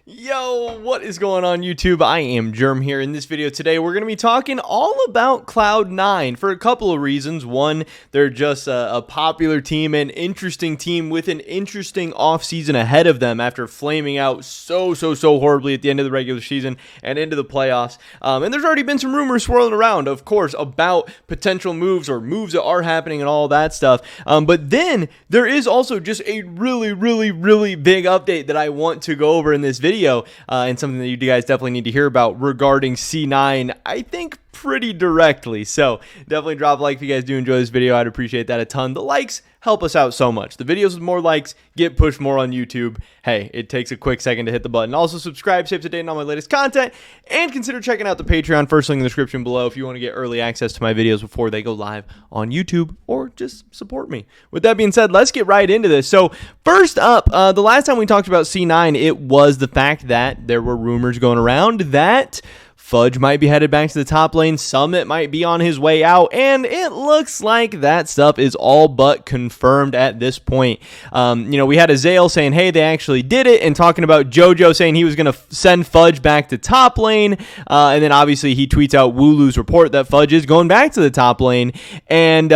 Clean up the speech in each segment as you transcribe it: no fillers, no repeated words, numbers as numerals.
Yo, what is going on YouTube? I am Germ here. In this video today, we're going to be talking all about Cloud9 for a couple of reasons. One, they're just a popular team, an interesting team with an interesting offseason ahead of them after flaming out so horribly at the end of the regular season and into the playoffs. And there's already been some rumors swirling around, of course, about potential moves or moves that are happening and all that stuff. But then there is also just a really big update that I want to go over in this video. And something that you guys definitely need to hear about regarding C9, I think pretty directly. So definitely drop a like if you guys do enjoy this video. I'd appreciate that a ton. The likes help us out so much. The videos with more likes get pushed more on YouTube. Hey, it takes a quick second to hit the button. Also subscribe, stay up to date on all my latest content, and consider checking out the Patreon. First link in the description below if you want to get early access to my videos before they go live on YouTube, or just support me. With that being said, let's get right into this. So first up, the last time we talked about C9, it was the fact that there were rumors going around that Fudge might be headed back to the top lane, Summit might be on his way out, and it looks like that stuff is all but confirmed at this point. We had Azale saying, hey, they actually did it, and talking about JoJo saying he was going to send Fudge back to top lane, and then obviously he tweets out Wooloo's report that Fudge is going back to the top lane, and,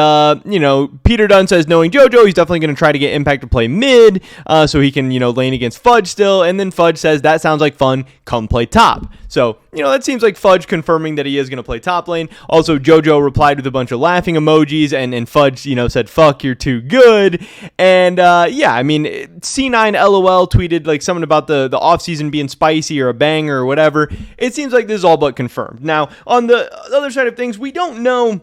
Peter Dunn says, knowing JoJo, he's definitely going to try to get Impact to play mid, so he can, lane against Fudge still, and then Fudge says, that sounds like fun, come play top. So, that seems like Fudge confirming that he is going to play top lane. Also, JoJo replied with a bunch of laughing emojis, and Fudge, said, fuck, you're too good. And, C9 LOL tweeted, like, something about the offseason being spicy or a banger or whatever. It seems like this is all but confirmed. Now, on the other side of things, we don't know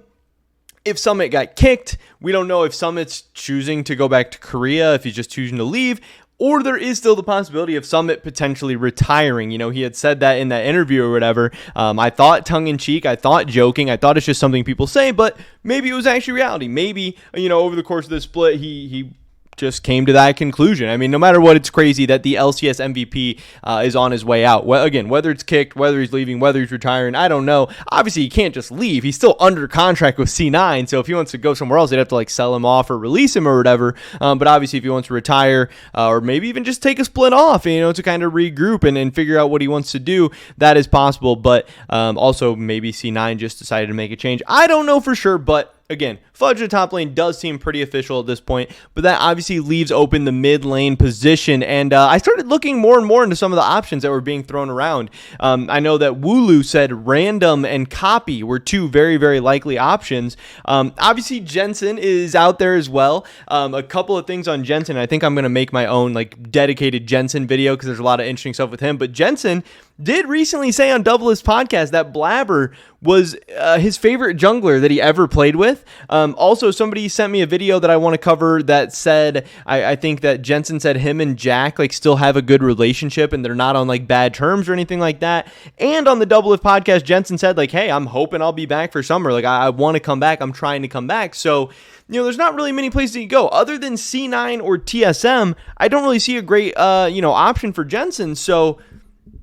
if Summit got kicked. We don't know if Summit's choosing to go back to Korea, if he's just choosing to leave. Or there is still the possibility of Summit potentially retiring. He had said that in that interview or whatever. I thought tongue-in-cheek. I thought joking. I thought it's just something people say, but maybe it was actually reality. Maybe, over the course of the split, he just came to that conclusion. I mean, no matter what, it's crazy that the LCS MVP is on his way out. Well, again, whether it's kicked, whether he's leaving, whether he's retiring, I don't know. Obviously, he can't just leave. He's still under contract with C9, so if he wants to go somewhere else, they'd have to sell him off or release him or whatever. But obviously, if he wants to retire or maybe even just take a split off, to kind of regroup and figure out what he wants to do, that is possible. But also, maybe C9 just decided to make a change. I don't know for sure, but again, Fudge at top lane does seem pretty official at this point, but that obviously leaves open the mid lane position, and I started looking more and more into some of the options that were being thrown around. I know that Wooloo said Random and Copy were two very likely options. Obviously, Jensen is out there as well. A couple of things on Jensen. I think I'm going to make my own dedicated Jensen video because there's a lot of interesting stuff with him, but Jensen did recently say on Doubleless Podcast that Blabber was his favorite jungler that he ever played with. Also, somebody sent me a video that I want to cover that said, I think that Jensen said him and Jack still have a good relationship and they're not on bad terms or anything like that. And on the Doubleless Podcast, Jensen said hey, I'm hoping I'll be back for summer. I want to come back. I'm trying to come back. So, there's not really many places to go other than C9 or TSM. I don't really see a great, option for Jensen. So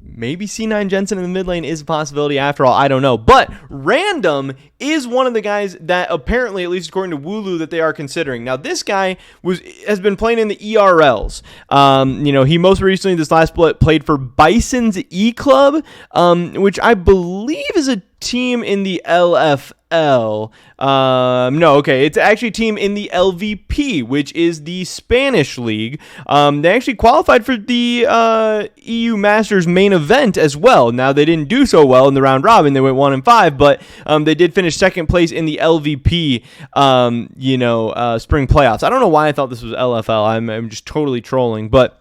maybe C9 Jensen in the mid lane is a possibility after all. I don't know. But Random is one of the guys that apparently, at least according to Wooloo, that they are considering. Now, this guy has been playing in the ERLs. He most recently, this last split, played for Bison's E-Club, which I believe is a team in the LFL. It's actually a team in the LVP, which is the Spanish league. They actually qualified for the EU Masters main event as well. Now, they didn't do so well in the round robin. They went 1-5, but they did finish second place in the LVP, spring playoffs. I don't know why I thought this was LFL. I'm just totally trolling, but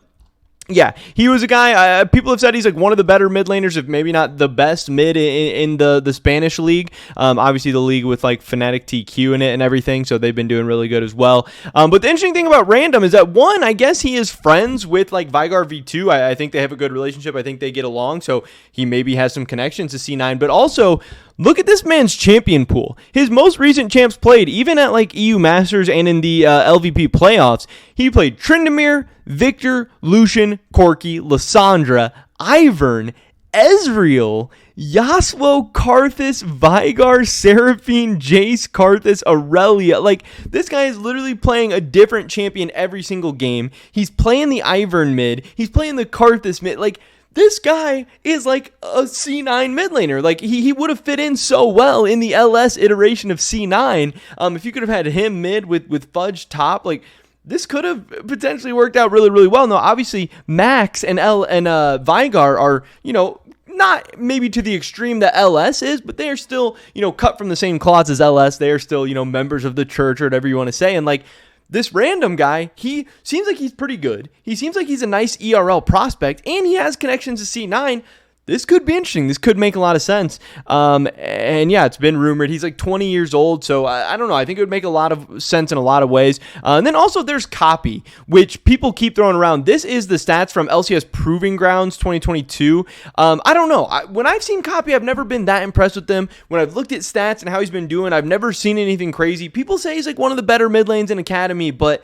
yeah, he was a guy, people have said he's one of the better mid laners, if maybe not the best mid in the Spanish league. Obviously the league with Fnatic TQ in it and everything, so they've been doing really good as well. But the interesting thing about Random is that, one, I guess he is friends with Vigar V2. I think they have a good relationship. I think they get along, so he maybe has some connections to C9. But also, look at this man's champion pool. His most recent champs played, even at EU Masters and in the LVP playoffs, he played Tryndamere, Victor, Lucian, Corki, Lissandra, Ivern, Ezreal, Yasuo, Karthus, Vigar, Seraphine, Jace, Karthus, Aurelia. This guy is literally playing a different champion every single game. He's playing the Ivern mid. He's playing the Karthus mid. this guy is like a C9 mid laner. Like he would have fit in so well in the LS iteration of C9. If you could have had him mid with Fudge top, like this could have potentially worked out really, really well. Now, obviously, Max and Vigar are, not maybe to the extreme that LS is, but they are still, cut from the same cloth as LS. They are still, members of the church or whatever you want to say. And like, this random guy, he seems like he's pretty good. He seems like he's a nice ERL prospect, and he has connections to C9. This could be interesting. This could make a lot of sense. And yeah, it's been rumored. He's like 20 years old, so I don't know. I think it would make a lot of sense in a lot of ways. And then also there's Copy, which people keep throwing around. This is the stats from LCS Proving Grounds 2022. I don't know. When I've seen Copy, I've never been that impressed with him. When I've looked at stats and how he's been doing, I've never seen anything crazy. People say he's like one of the better mid lanes in Academy, but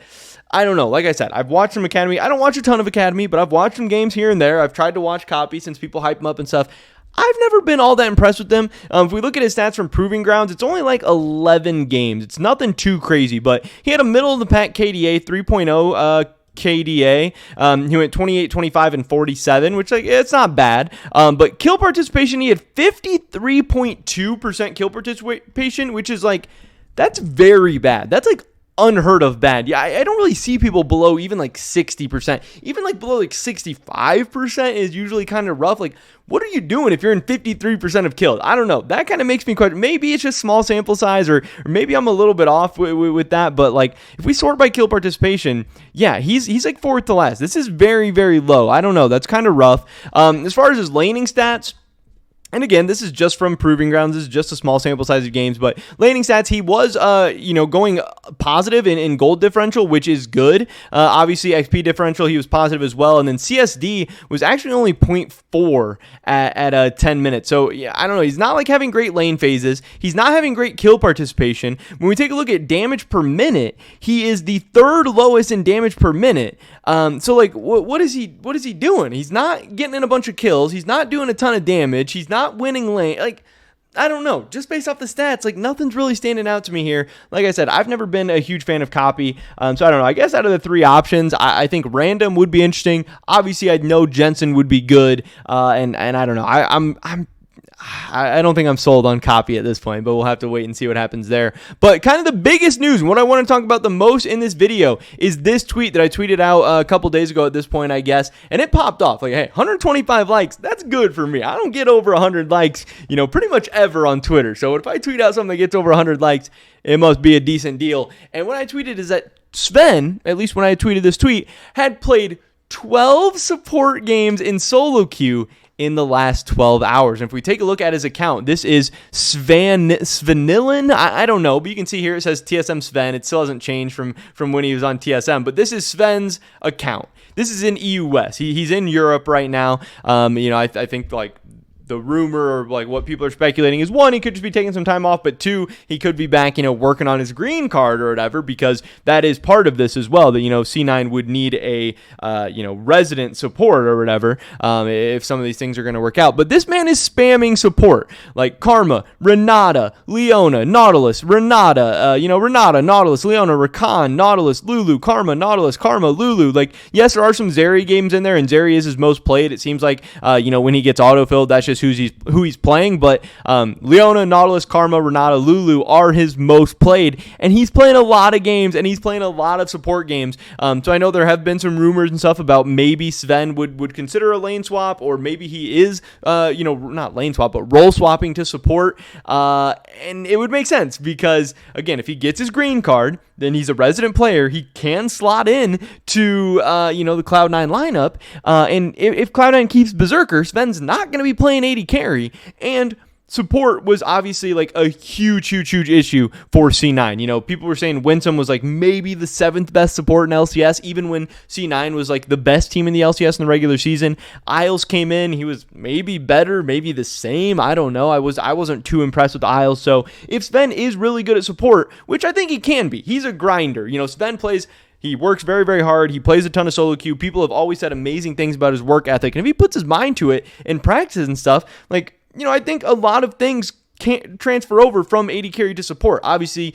I don't know. Like I said, I've watched some Academy. I don't watch a ton of Academy, but I've watched some games here and there. I've tried to watch Copy since people hype him up and stuff. I've never been all that impressed with them. If we look at his stats from Proving Grounds, it's only like 11 games. It's nothing too crazy, but he had a middle-of-the-pack KDA 3.0 KDA. He went 28, 25, and 47, which like it's not bad. But kill participation, he had 53.2% kill participation, which is like, that's very bad. That's like unheard of bad. Yeah, I don't really see people below even like 60%. Even like below like 65% is usually kind of rough. Like, what are you doing if you're in 53% of kills? I don't know. That kind of makes me question. Maybe it's just small sample size, or maybe I'm a little bit off with that. But like, if we sort by kill participation, yeah, he's like fourth to last. This is very, very low. I don't know. That's kind of rough. As far as his laning stats, and again, this is just from Proving Grounds. This is just a small sample size of games, but laning stats, he was, going positive in gold differential, which is good. Obviously, XP differential, he was positive as well. And then CSD was actually only 0.4 at 10 minutes. So, yeah, I don't know. He's not like having great lane phases. He's not having great kill participation. When we take a look at damage per minute, he is the third lowest in damage per minute. So like, what is he doing? He's not getting in a bunch of kills. He's not doing a ton of damage. He's not winning lane. Like, I don't know. Just based off the stats, like nothing's really standing out to me here. Like I said, I've never been a huge fan of Copy. So I don't know. I guess out of the three options, I think Random would be interesting. Obviously, I know Jensen would be good. And I don't know. I don't think I'm sold on Copy at this point, but we'll have to wait and see what happens there. But kind of the biggest news, and what I want to talk about the most in this video, is this tweet that I tweeted out a couple days ago at this point, I guess, and it popped off. Like, hey, 125 likes, that's good for me. I don't get over 100 likes, pretty much ever on Twitter. So if I tweet out something that gets over 100 likes, it must be a decent deal. And what I tweeted is that Sven, at least when I tweeted this tweet, had played 12 support games in solo queue in the last 12 hours. And if we take a look at his account, this is Svenilin. I don't know, but you can see here it says TSM Sven. It still hasn't changed from when he was on TSM, but this is Sven's account. This is in EU West. He's in Europe right now. I think like the rumor or like what people are speculating is, one, he could just be taking some time off, but two, he could be back, working on his green card or whatever, because that is part of this as well, that, C9 would need a, resident support or whatever, if some of these things are going to work out. But this man is spamming support, like Karma, Renata, Leona, Nautilus, Renata, Renata, Nautilus, Leona, Rakan, Nautilus, Lulu, Karma, Nautilus, Karma, Lulu. Like, yes, there are some Zeri games in there, and Zeri is his most played. It seems like, when he gets autofilled, that's just who he's playing, but Leona, Nautilus, Karma, Renata, Lulu are his most played, and he's playing a lot of games, and he's playing a lot of support games. So I know there have been some rumors and stuff about maybe Sven would consider a lane swap, or maybe he is, not lane swap, but role swapping to support, and it would make sense, because, again, if he gets his green card, then he's a resident player. He can slot in to, the Cloud9 lineup. And if Cloud9 keeps Berserker, Sven's not going to be playing AD carry. And support was obviously like a huge issue for C9. People were saying Winsome was like maybe the 7th best support in LCS, even when C9 was like the best team in the LCS in the regular season. Isles came in, he was maybe better, maybe the same. I don't know. I wasn't too impressed with Isles. So if Sven is really good at support, which I think he can be, he's a grinder. Sven he works very, very hard. He plays a ton of solo queue. People have always said amazing things about his work ethic. And if he puts his mind to it and practices and stuff, like, I think a lot of things can't transfer over from AD carry to support. Obviously,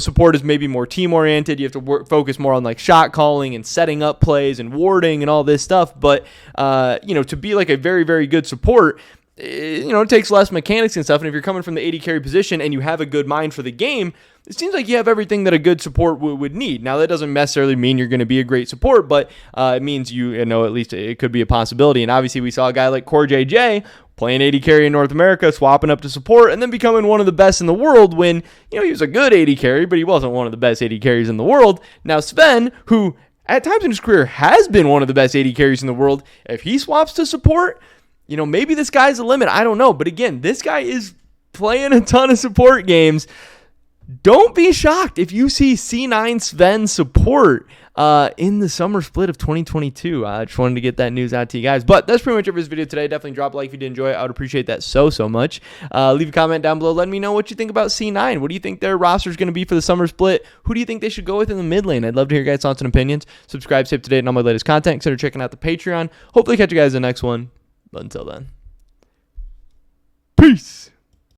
support is maybe more team-oriented. You have to focus more on like shot calling and setting up plays and warding and all this stuff. But, to be like a very, very good support, it takes less mechanics and stuff. And if you're coming from the AD carry position and you have a good mind for the game, it seems like you have everything that a good support would need. Now, that doesn't necessarily mean you're going to be a great support, but it means at least it could be a possibility. And obviously, we saw a guy like Core JJ playing AD carry in North America, swapping up to support, and then becoming one of the best in the world when, he was a good AD carry, but he wasn't one of the best AD carries in the world. Now, Sven, who at times in his career has been one of the best AD carries in the world, if he swaps to support, maybe this guy's the limit. I don't know. But again, this guy is playing a ton of support games. Don't be shocked if you see C9 Sven support in the summer split of 2022. I just wanted to get that news out to you guys. But that's pretty much it for this video today. Definitely drop a like if you did enjoy it. I would appreciate that so much. Leave a comment down below. Let me know what you think about C9. What do you think their roster is going to be for the summer split? Who do you think they should go with in the mid lane? I'd love to hear your guys' thoughts and opinions. Subscribe, stay up to date on all my latest content. Consider checking out the Patreon. Hopefully catch you guys in the next one. But until then, peace.